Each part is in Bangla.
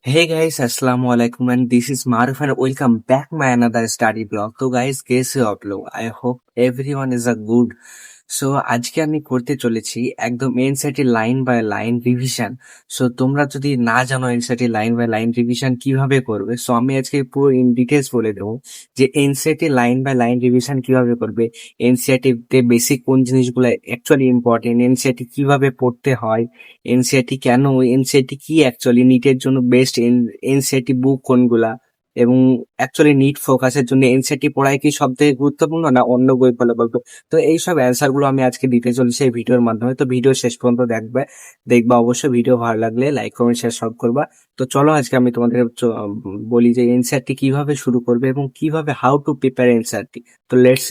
Hey guys, Assalamu alaikum and this is Maruf and welcome back my another study blog. So guys, कैसे हो आप लोग? I hope everyone is a good. So আজকে আমি করতে চলেছি একদম NCERT line by line revision. So তোমরা যদি না জানো NCERT line by line revision কিভাবে করবে, সো আমি আজকে পুরো ইন ডিটেলস বলে দেবো যে NCERT line by line revision কিভাবে করবে, এনসিইআরটি তে বেসিক কোন জিনিসগুলো অ্যাকচুয়ালি ইম্পর্টেন্ট, এনসিইআরটি কিভাবে পড়তে হয়, এনসিইআরটি কেন, এনসিইআরটি কি অ্যাকচুয়ালি নিটের জন্য বেস্ট, এনসিইআরটি বুক কোনগুলা, এবং অ্যাকচুয়ালি নিট ফোকাসের জন্য এনসিইআরটি পড়াই কি সব থেকে গুরুত্বপূর্ণ না অন্য বই ফলো করবে। তো এইসব অ্যান্সার গুলো আমি আজকে দিতে চলেছি এই ভিডিওর মাধ্যমে। তো ভিডিও শেষ পর্যন্ত দেখবা অবশ্যই। ভিডিও ভালো লাগলে লাইক কমেন্ট শেয়ার সব করবা। তো চলো আজকে আমি তোমাদের বলি যে এনসিইআরটি কিভাবে শুরু করবে এবং কিভাবে হাউ টু প্রিপেয়ার এনসিইআরটি। তো লেটস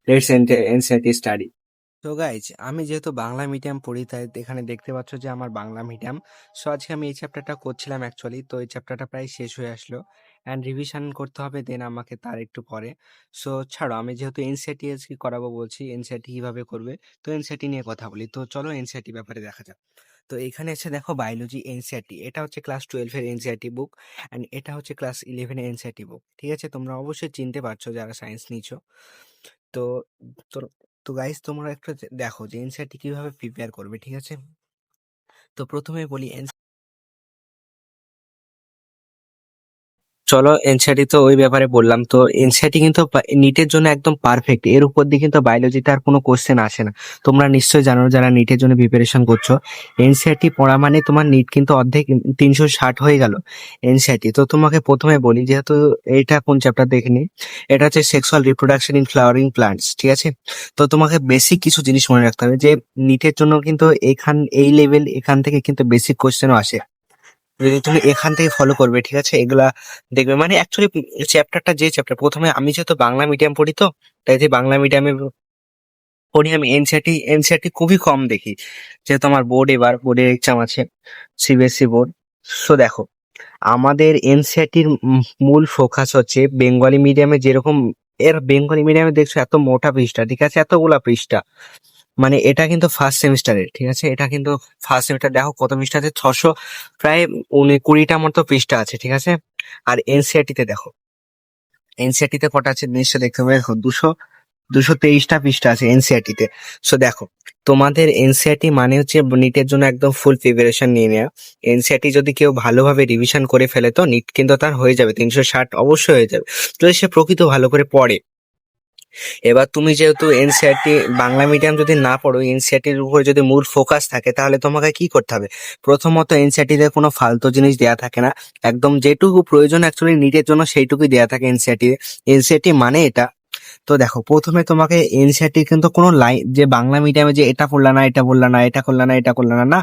লেটস এনসিইআরটি স্টাডি। তো গাইজ, আমি যেহেতু বাংলা মিডিয়াম পড়ি তাই এখানে দেখতে পাচ্ছ যে আমার বাংলা মিডিয়াম। সো আজকে আমি এই চ্যাপ্টারটা করছিলাম অ্যাকচুয়ালি, তো এই চ্যাপ্টারটা প্রায় শেষ হয়ে আসলো অ্যান্ড রিভিশন করতে হবে দেন আমাকে তার একটু পরে। সো ছাড়ো, আমি যেহেতু এনসিইআরটি আজকে করাবো বলছি, এনসিইআরটি কিভাবে করবে তো এনসিইআরটি নিয়ে কথা বলি। তো চলো এনসিইআরটি ব্যাপারে দেখা যাক। তো এখানে এসে দেখো বায়োলজি এনসিইআরটি, এটা হচ্ছে ক্লাস 12 এর এনসিইআরটি বুক অ্যান্ড এটা হচ্ছে ক্লাস 11 এর এনসিইআরটি বুক। ঠিক আছে, তোমরা অবশ্যই চিনতে পারছো যারা সায়েন্স নিচ্ছো। তো তো তো গাইস, তোমরা একটা দেখো যে এনসিইআরটি কিভাবে প্রিপেয়ার করবে। ঠিক আছে, তো প্রথমে বলি চলো এনসিইআরটি তো ওই ব্যাপারে বললাম। তো এনসিইআরটি কিন্তু নিটের জন্য একদম পারফেক্ট, এর উপর দিয়ে কিন্তু বায়োলজিতে আর কোনো কোশ্চেন আসে না। তোমরা নিশ্চয়ই জানো যারা নিটের জন্য প্রিপারেশন করছো, এনসিইআরটি পড়া মানে তোমার নিট কিন্তু অর্ধেক 360 হয়ে গেল এনসিইআরটি। তো তোমাকে প্রথমে বলি, যেহেতু এটা কোন চ্যাপ্টার দেখিনি, এটা হচ্ছে sexual reproduction in flowering plants. ঠিক আছে, তো তোমাকে বেসিক কিছু জিনিস মনে রাখতে হবে যে নিটের জন্য কিন্তু এই লেভেল এখান থেকে কিন্তু বেসিক কোশ্চেনও আসে। যদি তুমি এখান থেকে ফলো করবে, ঠিক আছে, এগুলা দেখবে। মানে অ্যাকচুয়ালি চ্যাপ্টারটা যে চ্যাপ্টার, প্রথমে আমি যেহেতু বাংলা মিডিয়াম পড়ি, তো তাই যে বাংলা মিডিয়ামে পড়ি আমি, এনসিইআরটি খুবই কম দেখি, যেহেতু আমার বোর্ডের এক্সাম আছে, সিবিএসসি বোর্ড। সো দেখো, আমাদের এনসিইআরটির মূল ফোকাস হচ্ছে বেঙ্গলি মিডিয়ামে, যেরকম এর বেঙ্গলি মিডিয়ামে দেখছো এত মোটা পৃষ্ঠা, ঠিক আছে, এতগুলা পৃষ্ঠা। মানে এটা কিন্তু ফার্স্ট সেমিস্টারের, ঠিক আছে, এটা কিন্তু ফার্স্ট সেমিস্টার। দেখো কত পৃষ্ঠা আছে, 600 প্রায় 20টা মতো পৃষ্ঠা আছে। ঠিক আছে, আর এনসিইআরটি তে দেখো, এনসিইআরটি তে কটা আছে নিশ্চয় দেখতে হবে, দেখো 223টা পৃষ্ঠা আছে এনসিইআরটি তে। সো দেখো, তোমাদের এনসিইআরটি মানে হচ্ছে নিটের জন্য একদম ফুল প্রিপারেশন নিয়ে নেওয়া। এনসিইআরটি যদি কেউ ভালোভাবে রিভিশন করে ফেলে তো নিট কিন্তু তার হয়ে যাবে, 360 অবশ্যই হয়ে যাবে, যদি সে প্রকৃত ভালো করে পড়ে। এবার তুমি যেহেতু এনসিইআরটি বাংলা মিডিয়াম যদি না পড়ো, এনসিইআরটির উপরে যদি মূল ফোকাস থাকে, তাহলে তোমাকে কি করতে হবে? প্রথমত এনসিইআরটি তে কোনো ফালতু জিনিস দেয়া থাকে না, একদম যেটুকু প্রয়োজন অ্যাকচুয়ালি নিটের জন্য সেইটুকুই দেয়া থাকে এনসিইআরটি। এনসিইআরটি মানে এটা। তো দেখো, প্রথমে তোমাকে এনসিইআরটি কিন্তু কোনো লাইন, যে বাংলা মিডিয়ামে যে এটা পড়লা না, এটা পড়লা না, এটা করলা না, এটা করলা না, না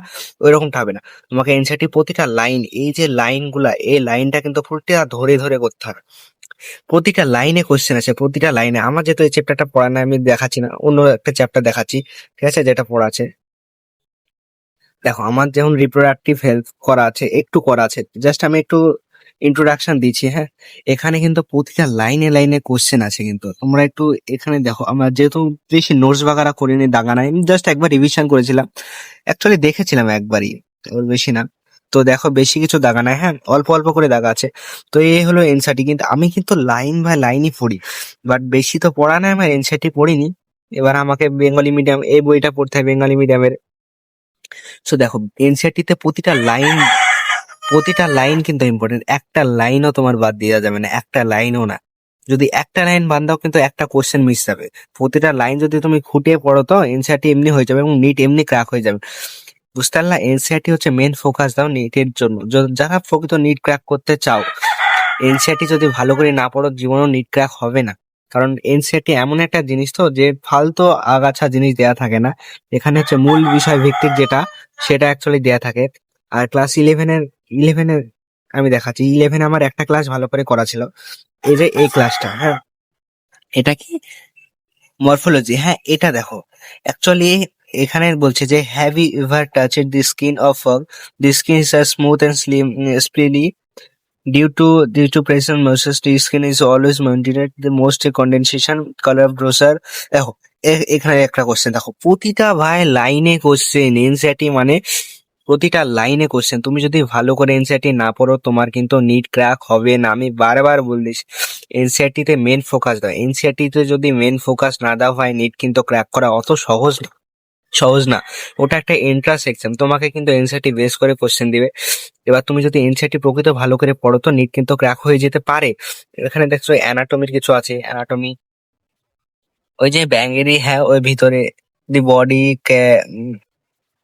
ওইরকমটা হবে না। তোমাকে এনসিইআরটি প্রতিটা লাইন, এই যে লাইনগুলা, এই লাইনটা কিন্তু প্রতিটা ধরে ধরে করতে হবে। প্রতিটা লাইনে কোশ্চেন আছে, প্রতিটা লাইনে। আমার যেহেতু এই চ্যাপ্টারটা পড়া নাই, আমি দেখাচ্ছি না, অন্য একটা চ্যাপ্টার দেখাচ্ছি, ঠিক আছে, যেটা পড়া আছে। দেখো, আমার যেমন রিপ্রোডাক্টিভ হেলথ করা আছে, একটু করা আছে, জাস্ট আমি একটু ইন্ট্রোডাকশন দিচ্ছি। হ্যাঁ, এখানে কিন্তু প্রতিটা লাইনে লাইনে কোশ্চেন আছে, কিন্তু তোমরা একটু এখানে দেখো। আমরা যেহেতু বেশি নোটস বাগারা করিনি, দাগা নাই, আমি জাস্ট একবার রিভিশন করেছিলাম, অ্যাকচুয়ালি দেখেছিলাম একবারই, ওর বেশি না। তো দেখো, বেশি কিছু দাগা নাই, হ্যাঁ, অল্প অল্প করে দাগা আছে। তো এই হলো এনসিইআরটি, কিন্তু আমি কিন্তু লাইন বাই লাইনই পড়ি, বাট বেশি তো পড়া নাই আমার, এনসিইআরটি পড়িনি। এবার আমাকে বেঙ্গলি মিডিয়াম এই বইটা পড়তে হয়, বেঙ্গলি মিডিয়ামের। সো দেখো, এনসিইআরটি তে প্রতিটা লাইন কিন্তু ইম্পর্টেন্ট, একটা লাইনও তোমার বাদ দেওয়া যাবে না, একটা লাইনও না। যদি একটা লাইন বাদ দাও কিন্তু একটা কোশ্চেন মিস যাবে। প্রতিটা লাইন যদি তুমি খুঁটিয়ে পড়ো তো এনসিইআরটি এমনি হয়ে যাবে এবং নিট এমনি ক্র্যাক হয়ে যাবে। বুঝতে পারলা? এনসিইআরটি হচ্ছে মেন ফোকাস দাও নিটের জন্য। যারা প্রকৃত নিট ক্র্যাক করতে চাও, এনসিইআরটি যদি ভালো করে না পড়ো জীবনেও নিট ক্র্যাক হবে না। কারণ এনসিইআরটি এমন একটা জিনিস তো, যে ফালতু আগাছা জিনিস দেয়া থাকে না, এখানে হচ্ছে মূল বিষয় ভিত্তিক যেটা, সেটা অ্যাকচুয়ালি দেয়া থাকে। আর ক্লাস ইলেভেনের আমি দেখাচ্ছি, 11 আমার একটা ক্লাস ভালো করে করা ছিল, এই যে এই ক্লাসটা। হ্যাঁ, এটা কি মরফোলজি। হ্যাঁ, এটা দেখো, অ্যাকচুয়ালি এখানে বলছে যে have you ever touched the skin of frog, the skin is smooth and slippery due to present moisture, the skin is always maintained the most condensation color of browser. দেখো, এখানে একটা কোশ্চেন দেখো, প্রতিটা ভাই লাইনে কোশ্চেন। এনসিইআরটি মানে প্রতিটা লাইনে কোশ্চেন। তুমি যদি ভালো করে এনসিইআরটি না পড়ো তোমার কিন্তু নিট ক্র্যাক হবে না। আমি বারবার বলছিস এনসিইআরটি তে মেন ফোকাস দাও। এনসিইআরটি তে যদি মেন ফোকাস না দেওয়া হয় নিট কিন্তু ক্র্যাক করা অত সহজ না। সহজ না। ওটা একটা এন্ট্রান্স এক্সাম, তোমাকে কিন্তু এনসিইআরটি বেস করে কোশ্চেন দিবে। এবার তুমি যদি এনসিইআরটি প্রকৃত ভালো করে পড়ো তো নিট কিন্তু ক্র্যাক হয়ে যেতে পারে। এখানে দেখছো অ্যানাটমির কিছু আছে, অ্যানাটমি ওই যে ব্যাঙেরই, হ্যাঁ ওই ভিতরে দি বডি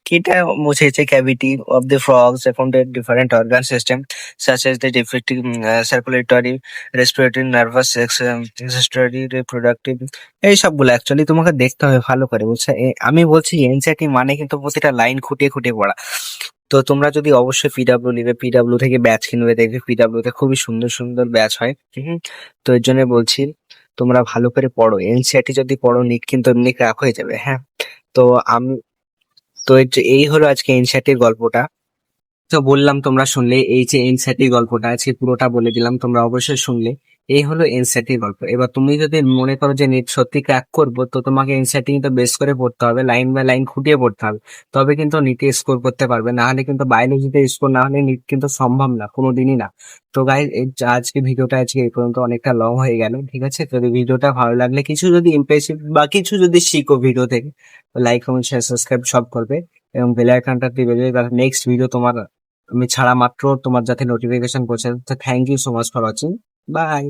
কিটা মুছেছে cavity of the frogs accounted different organ system such as the defective circulatory, respiratory, nervous system, digestive, reproductive, এই সবগুলো অ্যাকচুয়ালি তোমাকে দেখতে হবে ভালো করে, বুঝছো? আমি বলছি এনসিইআরটি মানে কিন্তু প্রতিটা লাইন খুঁটিয়ে খুঁটিয়ে পড়া। তো তোমরা যদি অবশ্যই পিডাব্লিউ নিবে, পিডাব্লিউ থেকে ব্যাচ কিনবে, দেখবে পিডাব্লিউ তে খুবই সুন্দর সুন্দর ব্যাচ হয়। তো এর জন্য বলছি তোমরা ভালো করে পড়ো। এনসিইআরটি যদি পড়ো নিট কিন্তু এমনি ক্র্যাক হয়ে যাবে। হ্যাঁ, তো আমি তো এই হলো আজকে এনসিইআরটির গল্পটা। তো বললাম তোমরা শুনলে, এই যে এনসিইআরটির গল্পটা আজকে পুরোটা বলে দিলাম, তোমরা অবশ্যই শুনলে। এই হলো এনসিইআরটির গল্প। এবার তুমি যদি মনে করো যে নেট সত্যি ক্র্যাক করবো তো তোমাকে এনসিইআরটি কিন্তু বেস করে পড়তে হবে, লাইন বাই লাইন খুঁটিয়ে পড়তে হবে, তবে কিন্তু নিটে স্কোর করতে পারবে। না হলে কিন্তু বায়োলজিতে স্কোর না হলে নিট কিন্তু সম্ভব না, কোনোদিনই না। তো গাইজ আজকে ভিডিওটা আজকে এই পর্যন্ত, অনেকটা লং হয়ে গেল, ঠিক আছে? যদি ভিডিওটা ভালো লাগলে, কিছু যদি ইমপ্রেসিভ বা কিছু যদি শিখো ভিডিও থেকে, লাইক কমেন্ট শেয়ার সাবস্ক্রাইব সব করবে এবং বেল আইকনটা টিপে দেবে, নেক্সট ভিডিও তোমার আমি ছাড়া মাত্র তোমার যাতে নোটিফিকেশন পৌঁছে। তো thank you so much for watching. By.